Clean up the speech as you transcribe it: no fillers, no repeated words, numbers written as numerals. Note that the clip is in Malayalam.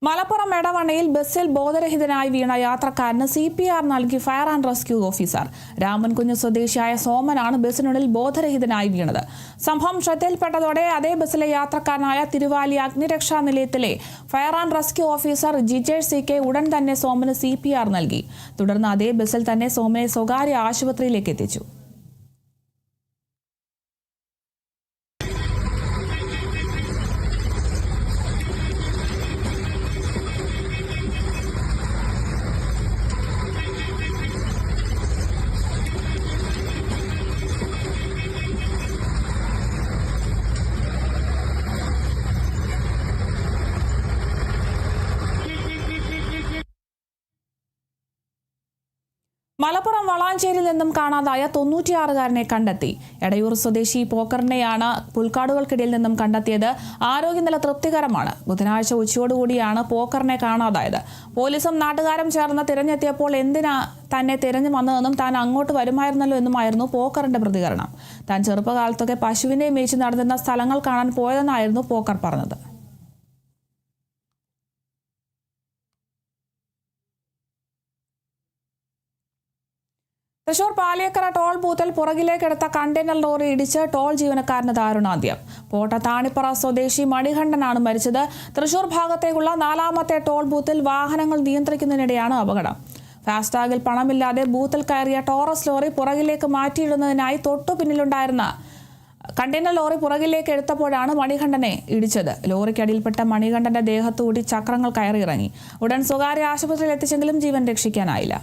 മലപ്പുറം എടവണ്ണയിൽ ബസ്സിൽ ബോധരഹിതനായി വീണ യാത്രക്കാരന് CPR നൽകി ഫയർ ആൻഡ് റെസ്ക്യൂ ഓഫീസർ. രാമൻകുഞ്ഞ് സ്വദേശിയായ സോമനാണ് ബസ്സിനുള്ളിൽ ബോധരഹിതനായി വീണത്. സംഭവം ശ്രദ്ധയിൽപ്പെട്ടതോടെ അതേ ബസ്സിലെ യാത്രക്കാരനായ തിരുവാലി അഗ്നിരക്ഷാ നിലയത്തിലെ fire and rescue officer Jijesh CK ഉടൻ തന്നെ സോമന് CPR നൽകി. തുടർന്ന് അതേ ബസ്സിൽ തന്നെ സോമനെ സ്വകാര്യ ആശുപത്രിയിലേക്ക് എത്തിച്ചു. മലപ്പുറം വളാഞ്ചേരിയിൽ നിന്നും കാണാതായ 96-കാരനെ കണ്ടെത്തി. എടയൂർ സ്വദേശി പോക്കറിനെയാണ് പുൽക്കാടുകൾക്കിടയിൽ നിന്നും കണ്ടെത്തിയത്. ആരോഗ്യനില തൃപ്തികരമാണ്. ബുധനാഴ്ച ഉച്ചയോടുകൂടിയാണ് പോക്കറിനെ കാണാതായത്. പോലീസും നാട്ടുകാരും ചേർന്ന് തിരഞ്ഞെത്തിയപ്പോൾ എന്തിനാ തന്നെ തിരഞ്ഞു വന്നതെന്നും താൻ അങ്ങോട്ട് വരുമായിരുന്നല്ലോ എന്നുമായിരുന്നു പോക്കറിന്റെ പ്രതികരണം. താൻ ചെറുപ്പകാലത്തൊക്കെ പശുവിനെ മേയിച്ച് നടന്നിരുന്ന സ്ഥലങ്ങൾ കാണാൻ പോയതെന്നായിരുന്നു പോക്കർ പറഞ്ഞത്. തൃശൂർ പാലിയക്കര ടോൾ ബൂത്തിൽ പുറകിലേക്കെടുത്ത കണ്ടെയ്നർ ലോറി ഇടിച്ച് ടോൾ ജീവനക്കാരന് ദാരുണാന്ത്യം. പോട്ട താണിപ്പറ സ്വദേശി മണികണ്ഠനാണ് മരിച്ചത്. തൃശൂർ ഭാഗത്തേക്കുള്ള 4ാമത്തെ ടോൾ ബൂത്തിൽ വാഹനങ്ങൾ നിയന്ത്രിക്കുന്നതിനിടെയാണ് അപകടം. ഫാസ്ടാഗിൽ പണമില്ലാതെ ബൂത്തിൽ കയറിയ ടോറസ് ലോറി പുറകിലേക്ക് മാറ്റിയിടുന്നതിനായി തൊട്ടു പിന്നിലുണ്ടായിരുന്ന കണ്ടെയ്നർ ലോറി പുറകിലേക്ക് എടുത്തപ്പോഴാണ് മണികണ്ഠനെ ഇടിച്ചത്. ലോറിക്കടിയിൽപ്പെട്ട മണികണ്ഠന്റെ ദേഹത്തുകൂടി ചക്രങ്ങൾ കയറിയിറങ്ങി. ഉടൻ സ്വകാര്യ ആശുപത്രിയിൽ എത്തിച്ചെങ്കിലും ജീവൻ രക്ഷിക്കാനായില്ല.